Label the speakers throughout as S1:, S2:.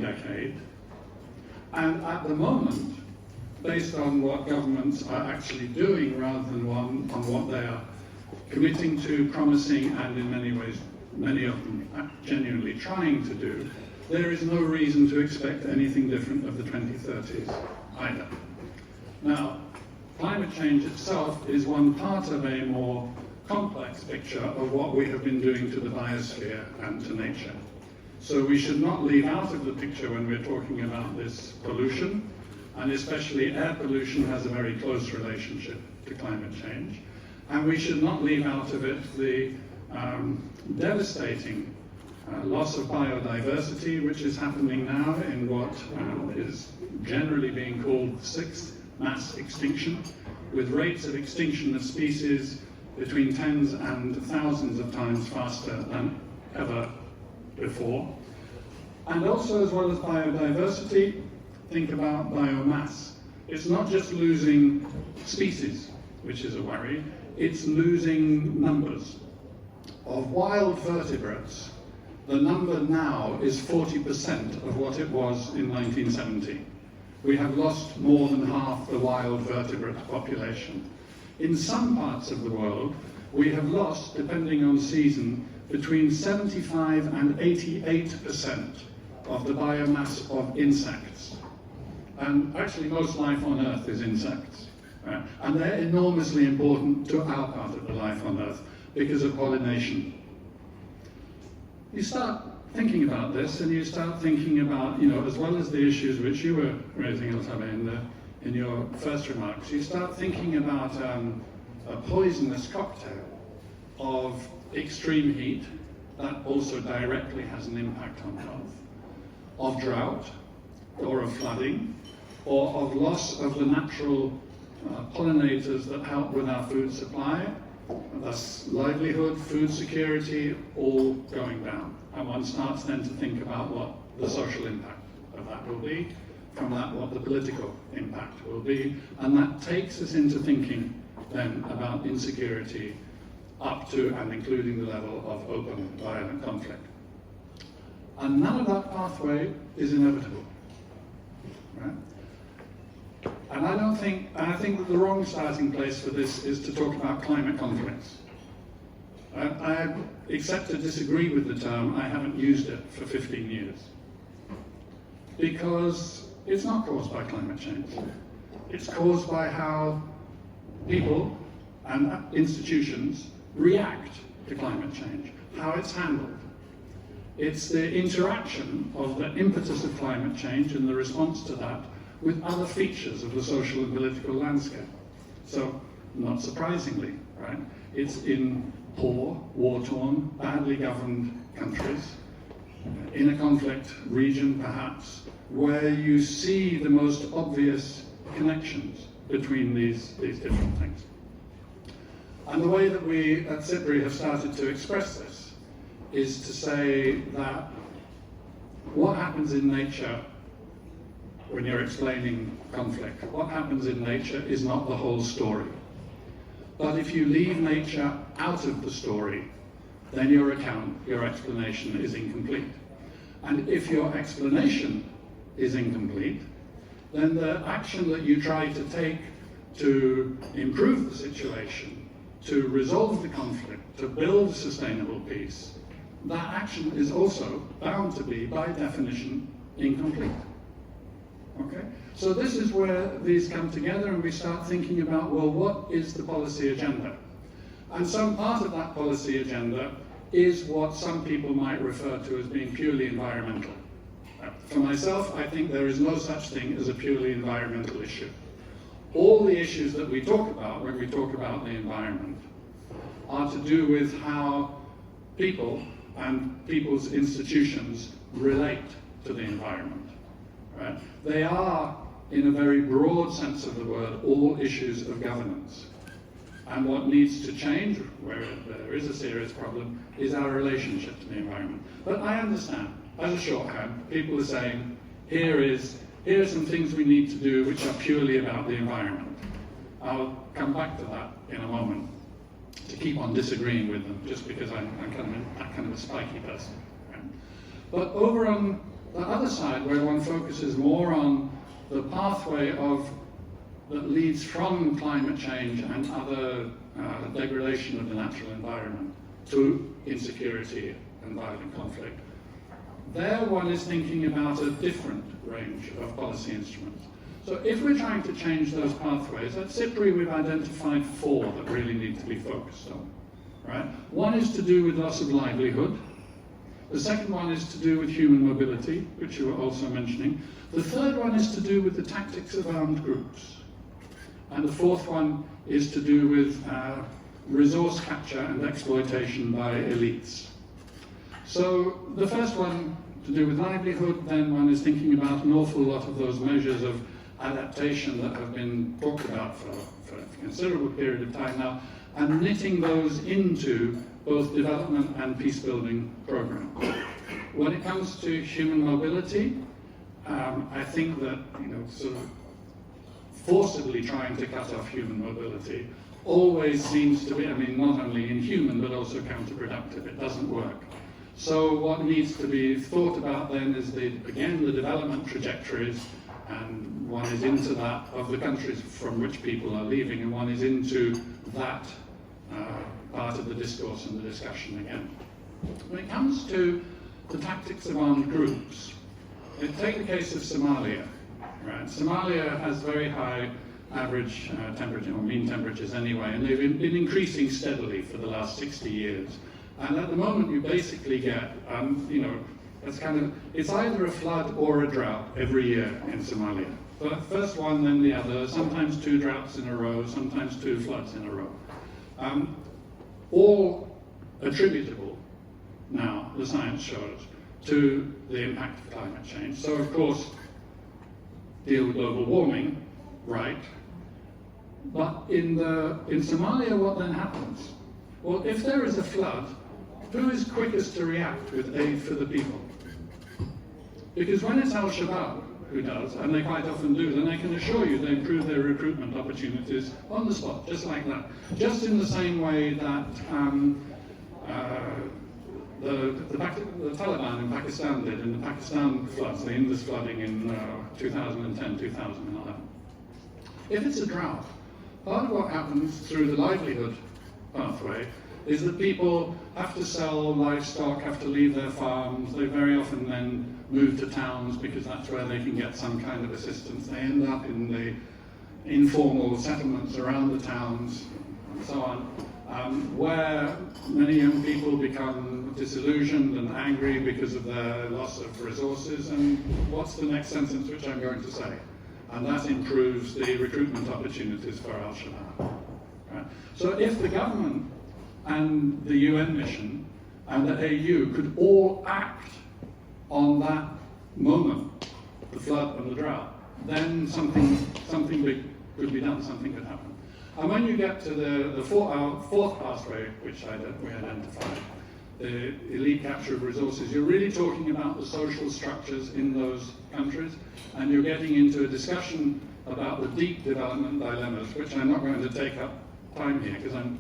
S1: decade. And at the moment, based on what governments are actually doing rather than on what they are committing to, promising, and in many ways, many of them genuinely trying to do, there is no reason to expect anything different of the 2030s either. Now, climate change itself is one part of a more complex picture of what we have been doing to the biosphere and to nature. So we should not leave out of the picture when we're talking about this pollution, and especially air pollution has a very close relationship to climate change. And we should not leave out of it the devastating loss of biodiversity, which is happening now in what is generally being called the sixth mass extinction, with rates of extinction of species between tens and thousands of times faster than ever before. And also, as well as biodiversity, think about biomass. It's not just losing species, which is a worry, it's losing numbers. Of wild vertebrates, the number now is 40% of what it was in 1970. We have lost more than half the wild vertebrate population. In some parts of the world, we have lost, depending on season, between 75 and 88% of the biomass of insects. And actually most life on Earth is insects. Right? And they're enormously important to our part of the life on Earth because of pollination. You start thinking about this and you start thinking about, as well as the issues which you were raising, Eltabe, in your first remarks, you start thinking about a poisonous cocktail of extreme heat that also directly has an impact on health, of drought, or of flooding, or of loss of the natural pollinators that help with our food supply, thus livelihood, food security, all going down. And one starts then to think about what the social impact of that will be, from that what the political impact will be, and that takes us into thinking then about insecurity up to and including the level of open violent conflict. And none of that pathway is inevitable, right? And I think that the wrong starting place for this is to talk about climate conflicts. I accept to disagree with the term. I haven't used it for 15 years. Because it's not caused by climate change. It's caused by how people and institutions react to climate change, how it's handled. It's the interaction of the impetus of climate change and the response to that with other features of the social and political landscape. So, not surprisingly, right? It's in poor, war-torn, badly governed countries, in a conflict region perhaps, where you see the most obvious connections between these different things. And the way that we at SIPRI have started to express this is to say that what happens in nature when you're explaining conflict, what happens in nature is not the whole story. But if you leave nature out of the story, then your explanation is incomplete. And if your explanation is incomplete, then the action that you try to take to improve the situation, to resolve the conflict, to build a sustainable peace, that action is also bound to be, by definition, incomplete. Okay? So this is where these come together and we start thinking about, well, what is the policy agenda? And some part of that policy agenda is what some people might refer to as being purely environmental. For myself, I think there is no such thing as a purely environmental issue. All the issues that we talk about when we talk about the environment are to do with how people and people's institutions relate to the environment. Right? They are, in a very broad sense of the word, all issues of governance. And what needs to change, where there is a serious problem, is our relationship to the environment. But I understand, as a shorthand, people are saying, here are some things we need to do which are purely about the environment. I'll come back to that in a moment, to keep on disagreeing with them, just because I'm kind of a spiky person. Right? But over on The other side, where one focuses more on the pathway that leads from climate change and other degradation of the natural environment to insecurity and violent conflict, there one is thinking about a different range of policy instruments. So if we're trying to change those pathways, at SIPRI we've identified 4 that really need to be focused on. Right? One is to do with loss of livelihood. The second one is to do with human mobility, which you were also mentioning. The third one is to do with the tactics of armed groups. And the fourth one is to do with resource capture and exploitation by elites. So the first one to do with livelihood, then one is thinking about an awful lot of those measures of adaptation that have been talked about for a considerable period of time now, and knitting those into both development and peace-building programs. When it comes to human mobility, I think that sort of forcibly trying to cut off human mobility always seems to be, not only inhuman but also counterproductive. It doesn't work. So what needs to be thought about then is again the development trajectories, and one is into that of the countries from which people are leaving, and one is into that part of the discourse and the discussion again. When it comes to the tactics of armed groups, take the case of Somalia. Right? Somalia has very high average temperature, or mean temperatures anyway, and they've been increasing steadily for the last 60 years. And at the moment you basically get, it's either a flood or a drought every year in Somalia. So first one, then the other, sometimes 2 droughts in a row, sometimes 2 floods in a row. All attributable now, the science shows, to the impact of climate change. So of course, deal with global warming, right? But in Somalia, what then happens? Well, if there is a flood, who is quickest to react with aid for the people? Because when it's Al-Shabaab who does, and they quite often do, then I can assure you they improve their recruitment opportunities on the spot, just like that. Just in the same way that the Taliban in Pakistan did in the Pakistan floods, the Indus flooding in 2010, 2011. If it's a drought, part of what happens through the livelihood pathway is that people have to sell livestock, have to leave their farms. They very often then move to towns because that's where they can get some kind of assistance. They end up in the informal settlements around the towns and so on, where many young people become disillusioned and angry because of their loss of resources. And what's the next sentence which I'm going to say? And that improves the recruitment opportunities for Al-Shabaab. Right? So if the government and the UN mission and the AU could all act on that moment, the flood and the drought, then something big could be done, something could happen. And when you get to the fourth pathway, which we identified, the elite capture of resources, you're really talking about the social structures in those countries, and you're getting into a discussion about the deep development dilemmas, which I'm not going to take up time here because I've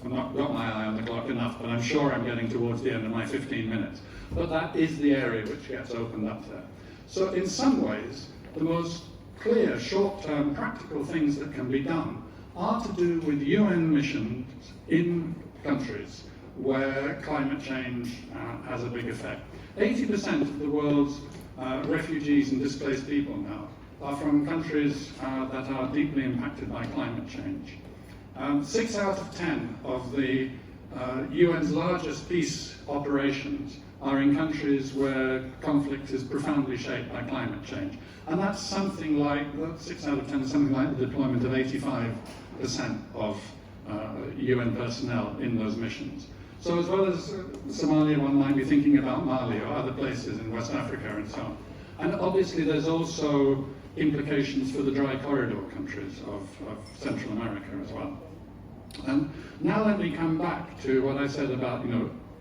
S1: not got my eye on the clock enough, but I'm sure I'm getting towards the end of my 15 minutes. But that is the area which gets opened up there. So in some ways, the most clear, short-term, practical things that can be done are to do with UN missions in countries where climate change has a big effect. 80% of the world's refugees and displaced people now are from countries that are deeply impacted by climate change. 6 out of 10 of the UN's largest peace operations are in countries where conflict is profoundly shaped by climate change. And that's something like, 6 out of 10 is something like the deployment of 85% of UN personnel in those missions. So as well as Somalia, one might be thinking about Mali or other places in West Africa and so on. And obviously there's also implications for the dry corridor countries of Central America as well. And now let me come back to what I said about,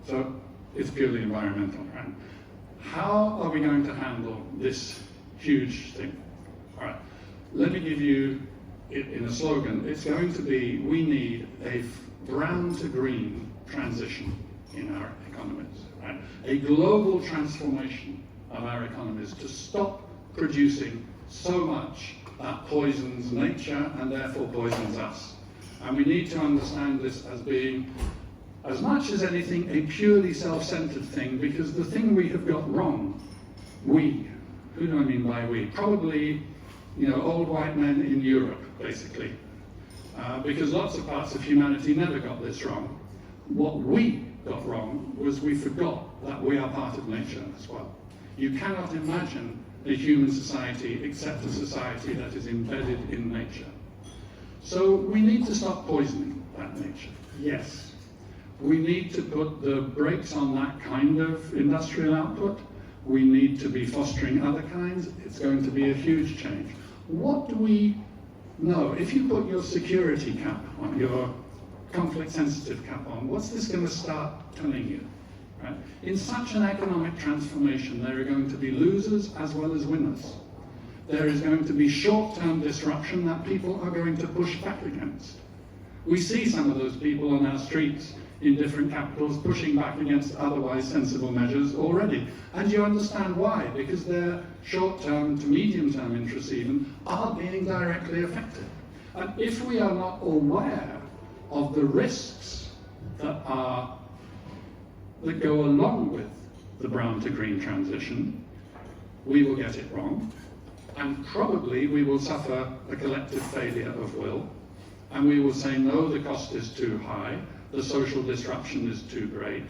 S1: so it's purely environmental, right? How are we going to handle this huge thing? All right, let me give you it in a slogan. It's going to be, we need a brown to green transition in our economies, right? A global transformation of our economies to stop producing so much that poisons nature and therefore poisons us. And we need to understand this as being, as much as anything, a purely self-centered thing, because the thing we have got wrong, we, who do I mean by we? Probably, old white men in Europe, basically. Because lots of parts of humanity never got this wrong. What we got wrong was we forgot that we are part of nature as well. You cannot imagine a human society except a society that is embedded in nature. So we need to stop poisoning that nature, yes. We need to put the brakes on that kind of industrial output. We need to be fostering other kinds. It's going to be a huge change. What do we know? If you put your security cap on, your conflict-sensitive cap on, what's this going to start telling you? Right? In such an economic transformation, there are going to be losers as well as winners. There is going to be short-term disruption that people are going to push back against. We see some of those people on our streets in different capitals pushing back against otherwise sensible measures already. And you understand why, because their short-term to medium-term interests even are being directly affected. And if we are not aware of the risks that go along with the brown to green transition, we will get it wrong, and probably we will suffer a collective failure of will, and we will say, no, the cost is too high, the social disruption is too great,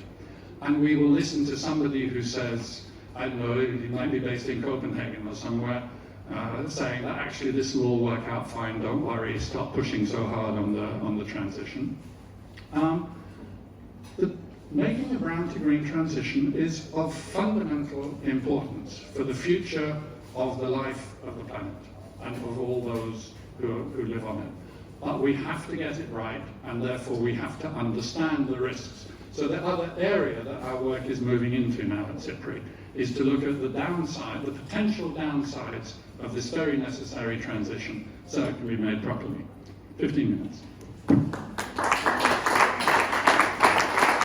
S1: and we will listen to somebody who says, I don't know, he might be based in Copenhagen or somewhere, saying that actually this will all work out fine, don't worry, stop pushing so hard on the transition. Making a brown to green transition is of fundamental importance for the future of the life of the planet and of all those who live on it. But we have to get it right, and therefore we have to understand the risks. So the other area that our work is moving into now at SIPRI is to look at the downside, the potential downsides of this very necessary transition, so it can be made properly. 15 minutes.